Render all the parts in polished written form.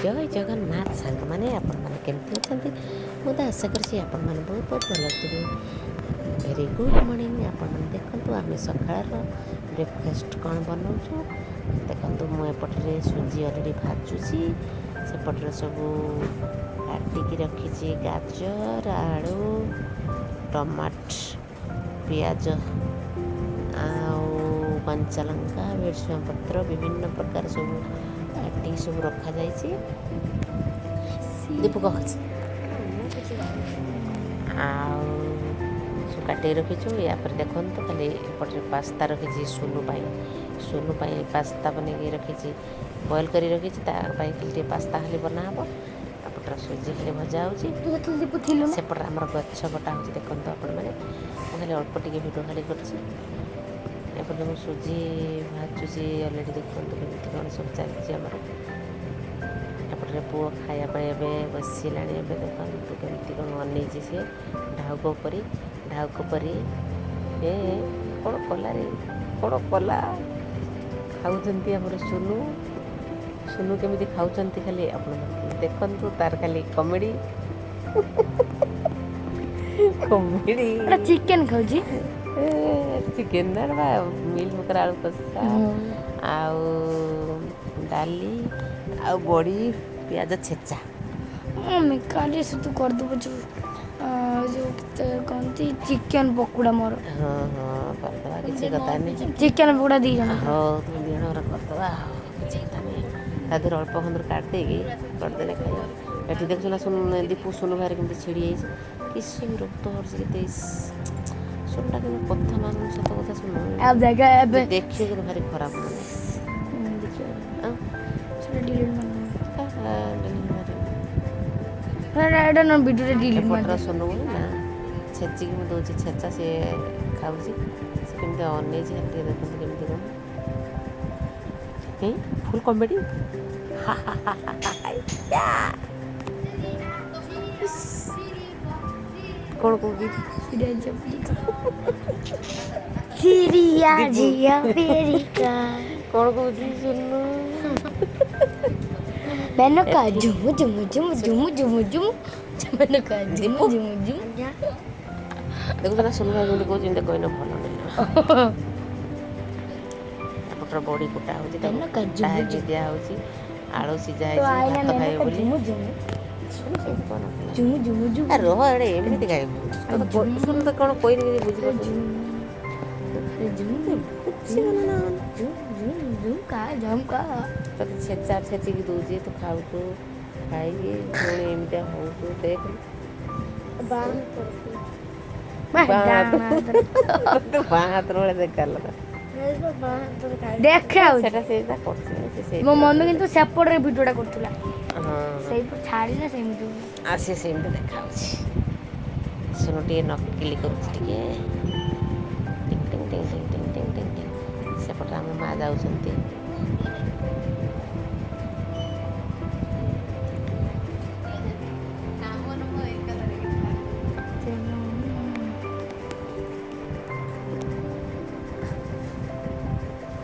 ଜୟ ଜଗନ୍ନାଥ ସାଙ୍ଗମାନେ, ଆପଣମାନେ କେମିତି ଅଛନ୍ତି? ମୁଁ ତ ଆଶା କରୁଛି ଆପଣମାନେ ବହୁତ ବହୁତ ଭଲ ଥିବେ। Very good morning. ଆପଣମାନେ ଦେଖନ୍ତୁ ଆମେ ସକାଳର ବ୍ରେକଫାଷ୍ଟ କ'ଣ ବନାଉଛୁ। ଦେଖନ୍ତୁ ମୁଁ ଏପଟରେ ସୁଜି ଅଲରେଡ଼ି ଭାଜୁଛି, ସେପଟରେ ସବୁ କାଟିକି ରଖିଛି ଗାଜର, ଆଳୁ, ଟମାଟୋ, ପିଆଜ ଆଉ କଞ୍ଚାଲଙ୍କା, ଭେସୁଙ୍ଗା ପତ୍ର, ବିଭିନ୍ନ ପ୍ରକାର ସବୁ କାଟିକି ସବୁ ରଖାଯାଇଛି। ଦୀପକ ଅଛି ଆଉ ସବୁ କାଟିକି ରଖିଛୁ। ୟା ପରେ ଦେଖନ୍ତୁ ଖାଲି ଏପଟରେ ପାସ୍ତା ରଖିଛି ସୁନୁ ପାଇଁ ପାସ୍ତା ବନେଇକି ରଖିଛି, ବଏଲ୍ କରି ରଖିଛି। ତା ପାଇଁ ଖାଲି ଟିକେ ପାସ୍ତା ଖାଲି ବନାହେବ। ଏପଟରେ ସୁଜି ଖାଲି ଭଜା ହେଉଛି, ସେପଟରେ ଆମର ଗଛ କଟା ହେଉଛି। ଦେଖନ୍ତୁ ଆପଣମାନେ, ମୁଁ ଖାଲି ଅଳ୍ପ ଟିକେ ଭିଡ଼ିଓ ଖାଲି କରୁଛି। ଏପଟେ ମୁଁ ସୁଜି ଭାଜୁଛି ଅଲରେଡ଼ି। ଦେଖନ୍ତୁ କେମିତି କ'ଣ ସବୁ ଚାଲିଛି ଆମର। ଏପଟରେ ପୁଅ ଖାଇବା ପାଇଁ ଏବେ ବସିଲାଣି। ଏବେ ଦେଖନ୍ତୁ କେମିତି କ'ଣ ଅନେଇଛି ସିଏ ଢାଉକ ପରି ଏ କ'ଣ କଲା ଖାଉଛନ୍ତି ଆମର ସୁନୁ କେମିତି ଖାଉଛନ୍ତି ଖାଲି ଆପଣ ଦେଖନ୍ତୁ। ତାର ଖାଲି କମେଡ଼ି ଚିକେନ ଖାଉଛି, ଚିକେନ ବା ମିଲ୍ ମେକର ଆଳୁ କଷା ଆଉ ଡାଲି ଆଉ ବଡ଼ି ପିଆଜ ଛେଚା। ମମ୍ମି କାଲି ତୁ କରିଦେବୁ ଯେଉଁ କହନ୍ତି ଚିକେନ ପକୋଡ଼ା ମୋର। ହଁ କରିଦେବା, କିଛି କଥା ନାହିଁ। ଚିକେନ ପକୋଡ଼ା 2 ଜଣ। ହଉ ତୁମେ 2 ଜଣଙ୍କର କରିଦେବା, କିଛି କଥା ନାହିଁ। ତା ଦେହରେ ଅଳ୍ପ ଖଣ୍ଡରୁ କାଟି ଦେଇକି କରିଦେଲେ ଖାଇବା। ଏଠି ଦେଖୁଛୁ ନା ଦୀପୁ ସୁନୁ ଭାଇରେ କେମିତି ଛିଡ଼ି ଯାଇଛି, କିଛି ବି ରକ୍ତ ହଉଛି କେତେ। ସୁନୁଟା କିନ୍ତୁ କଥା ମାନୁନି, ସତ କଥା ଶୁଣୁ। ଦେଖିବାକୁ ଭାରି ଖରାପ ମାନେ ଏପଟର ସୁନୁ ନା ଛେଚିକି ମୁଁ ଦେଉଛି ଛେଚା, ସେ ଖାଉଛି। ସେ କେମିତି ଅନେଇଛି ଖାଲି ଟିକେ ଦେଖନ୍ତୁ କେମିତି କ'ଣ ଫୁଲ୍ କମେଡ଼ି। କ'ଣ କହୁଛି କ'ଣ କହୁଛି ସୁନୁ? ମେନକା ଝୁମୁ ଝୁମୁ ଝୁମୁ ଝୁମୁ ଝୁମୁ ଝୁମୁ ମେନକା ଝୁମୁ ଝୁମୁ ଝୁମୁ। ଦେଖୁଛ ନା ସୁନୁ ଭାଇ ଯେମିତି କହୁଛି, ଏମିତି କହିଲେ ଭଲ ନାହିଁ। ଏପଟର ବଡ଼ି କୁଟା ହେଉଛି, ତାକୁ ଦିଆହେଉଛି। ଆଳୁ ସିଝା ହେଇଛି, ଭାତ ଖାଇବ ବୋଲି। ରହ ଏଡ଼େ ଏମିତି ଖାଇବୁ। ଶୁଣୁ ତ କ'ଣ କହିନି କିଛି ବୁଝିପାରୁଛୁ? ତତେ ଛେଚା ଛେଚିକି ଦେଉଛି, ତୁ ଖାଉଛୁ। ଖାଇକି ପୁଣି ଏମିତିଆ ହେଉଛୁ। ଦେଖ ବାଁ ହାତ ଭଳିଆ ଦେଖାଗଲା। ମୋ ମମି କିନ୍ତୁ ସେପଟରେ ଭିଡ଼ିଓଟା କରୁଥିଲା। ହଁ ସେଇପଟ ଛାଡ଼ିଲେ ସେମିତି ସେ ସେମିତି ଦେଖାହେଉଛି। ଶୁଣୁ ଟିକେ ନକଲି କରୁଛି ଟିକେ। ସେପଟେ ଆମ ମା ଯାଉଛନ୍ତି।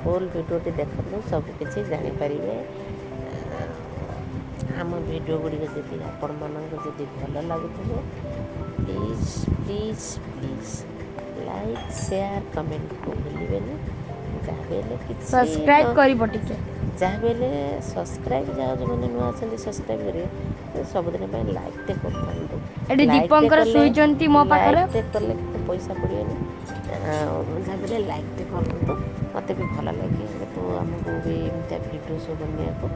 ଫୁଲ୍ ଭିଡ଼ିଓଟି ଦେଖନ୍ତୁ, ସବୁ କିଛି ଜାଣିପାରିବେ। ଆମ ଭିଡ଼ିଓ ଗୁଡ଼ିକ ଯଦି ଆପଣମାନଙ୍କୁ ଯଦି ଭଲ ଲାଗୁଥିବ, ପ୍ଲିଜ୍ ଲାଇକ୍, ସେୟାର, କମେଣ୍ଟକୁ ଭୁଲିବେନି। ଯାହା ବି ହେଲେ କିଛି ସବସ୍କ୍ରାଇବ୍ କରିବ ଟିକେ। ଯାହା ବି ହେଲେ ସବସ୍କ୍ରାଇବ୍, ଯାହା ଯେଉଁମାନେ ନୂଆ ଅଛନ୍ତି ସବସ୍କ୍ରାଇବ୍ କରିବେ। ସବୁଦିନ ପାଇଁ ଲାଇକ୍ଟେ କରିଥାନ୍ତୁ। ଏଠି ଦୀପଙ୍କର ଶୋଇଛନ୍ତି ମୋ ପାଖରେ। ଲାଇକ୍ଟେ କଲେ କେତେ ପଇସା ପଡ଼ିବନି। ଯାହା ବି ହେଲେ ଲାଇକ୍ଟେ କରନ୍ତୁ, ମୋତେ ବି ଭଲ ଲାଗେ। ତୁ ଆମକୁ ବି ଏମିତିଆ ଭିଡ଼ିଓ ସବୁ ବନେଇବାକୁ।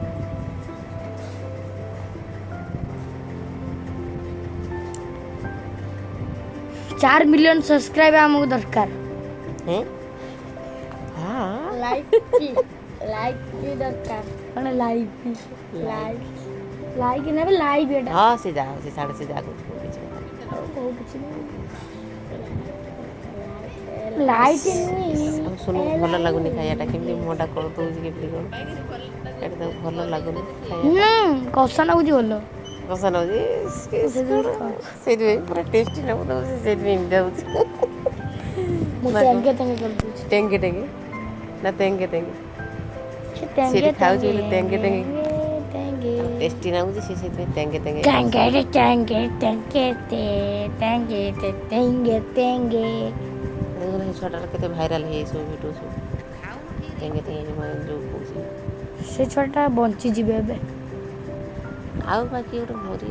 4 ମିଲିୟନ ସବସ୍କ୍ରାଇବ୍ ଆମକୁ ଦରକାର। ଲାଇକ୍ ବି ଦରକାର। କ'ଣ ଲାଇକ୍ ନେବେ? ଲାଇଭ୍ ଏଟା। ହଁ ସେ ଯାହା ହେଉଛି ଛାଡ଼, ସେ ଯାହା କିଛି ଲାଇଟ୍ ଶୁଣୁ ଭଲ ଲାଗୁନି ଖାଇବାଟା। କେମିତି ମୁହଁଟା କ'ଣ ଦେଉଛି, କେମିତି କ'ଣ ଏଇଟା ତାକୁ ଭଲ ଲାଗୁନି ଖାଇବା। କଷା ଲାଗୁଛି ଭଲ। କଷା ଲାଗୁଛି ସେଇଥିପାଇଁ ପୁରା ଟେଷ୍ଟି ଲାଗୁଛି। ସେଇଥିପାଇଁ ଏମିତି ହେଉଛି। ଟେଙ୍ଗେ ନା ତେଙ୍ଗେ ସେଇଠି ଖାଉଛି ବୋଲି ତେଙ୍ଗେ ଟେଷ୍ଟି ଲାଗୁଛି ସେ ସେଥିପାଇଁ ତେଙ୍ଗେ ତେଙ୍ଗେ Tangere, tangere, tangete, tangete, tenge, tenge. ଦେଖୁନ ସେ ଛୁଆଟାର କେତେ ଭାଇରାଲ ହେଇଯାଇଛି ସବୁ ଭିଡ଼ିଓ ସବୁ ତେଙ୍ଗେ ତେଙ୍ଗେ ଯେଉଁ କହୁଛି ସେ ଛୁଆଟା ବଞ୍ଚିଯିବେ ଏବେ। ଆଉ ବାକି ଗୋଟେ ମୋରି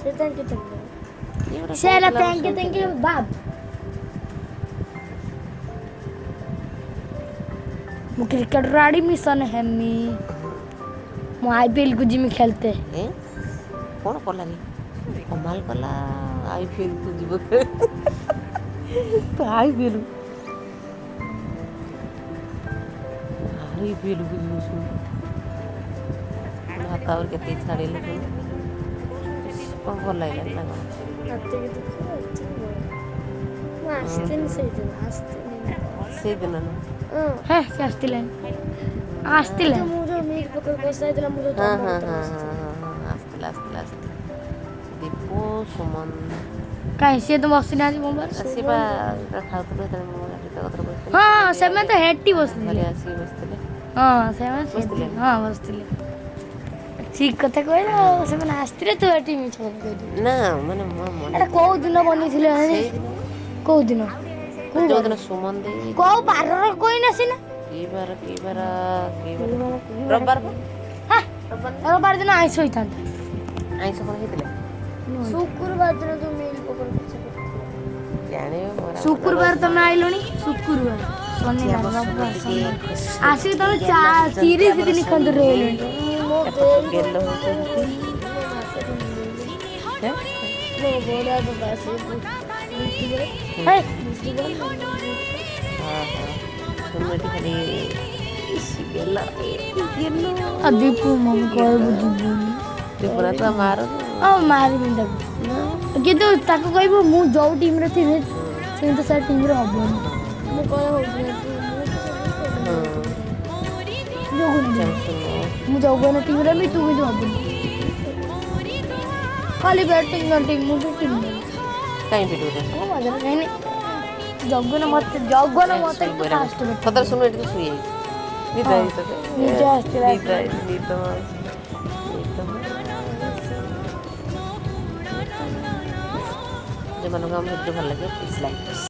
ସେ thank you. କିଏ ଗୋଟେ ସେ ହେଲା କହୁଥିଲା thank you, thank you, बाप। ମୁଁ କ୍ରିକେଟର ଆଡମିସନ ହେମି। ମୁଁ IPL କୁ ଯିମି ଖେଳତେ। ଏ କ'ଣ କଲାନି କମାଲ କଲା IPLକୁ ଯିବ ତ IPLକୁ ଯିବ ଶୁଣ ହାତ ଆହୁରି କେତେ ଛାଡ଼ିଲେ ଶୁଣ କ'ଣ ଭଲ ଲାଗିଲାନି ନା କ'ଣ ମୁଁ ଆସିଥିଲି ସେଇଦିନ ସେଇଦିନ ନା ହେ ସେ ଆସିଥିଲେ ଆସିଥିଲେ ମୁଁ ଯୋଉ ମିଲ୍ ପକେଇ ବସା ହେଇଥିଲା ମୁଁ ଯୋଉ ହଁ ଆସିଥିଲା ଦୀପୁ ସୁମନ କାଇଁ ସିଏ ତ ବସିନାହାନ୍ତି ମୋ ପାଖରେ ଆସିବା ଖାଉଥିଲୁ ସେତେବେଳେ ମୁଁ କଥାରେ ବସିଥିଲି ହଁ ସେମାନେ ତ ହେଟି ବସିଥିଲେ ଘରେ ଆସିକି ବସିଥିଲେ ହଁ ସେମାନେ ବସିଥିଲେ? ହଁ ବସିଥିଲେ ଠିକ କଥା କହିଲ ସେମାନେ ଆସିଥିଲେ ତୁ ଏଠି ମିଛ କଥା କହିଲୁ ନା ମାନେ ମୋ ମନେ ଏଟା କୋଉ ଦିନ ବନେଇଥିଲେ ସେଇଦିନ କୋଉ ଦିନ ଯେଉଁଦିନ ସୁମନ ଦେଇ କୋଉ ବାରର କହିନା ସିନା କି ବାର ରବିବାର ରବିବାର ଦିନ ଆଇଁଷ ହେଇଥାନ୍ତା ଆଇଁଷ କ'ଣ ହେଇଥିଲା ଶୁକ୍ରବାର ଦିନ ଯୋଉ ମିଲ୍ ପକର ଜାଣିବ ଶୁକ୍ରବାର ତମେ ଆଇଲଣି ଶୁକ୍ରବାର ଶନିବାର ରବିବାର ଶନିବାର ଆସିକି ତମେ 30 ଦିନ ଖଣ୍ଡେ ରହିଲଣି ଗେଲ ହେଉଛନ୍ତି ଖାଲି ଦୀପୁ ମମି କହିବୁ ଯିବୁନି ଦୀପୁରା ତ ମାରୁ ମାରିବି ତାକୁ କିନ୍ତୁ ତାକୁ କହିବୁ ମୁଁ ଯୋଉ ଟିମରେ ଥିବି କିନ୍ତୁ ସେ ଟିମରେ ହବନି ମୁଁ କଣ ମୁଁ ଯୋଉ ଟିମରେ ବି ତୁ କିନ୍ତୁ ହବନି ଖାଲି ବ୍ୟାଟିଂ ମୁଁ ତ ଟିମ୍ କାହିଁ ଭିଡ଼ିଓ ଜଗନ ମତେ ସତରେ ଶୁଣୁ ଏଠି ତ ଶୋଇଯାଇଛି ନିଦ ଆସିଥିଲା ଯେଉଁମାନଙ୍କୁ ଆମ ଭିଡ଼ିଓ ଭଲ ଲାଗେ ପ୍ଲିଜ୍ ଲାଇକ୍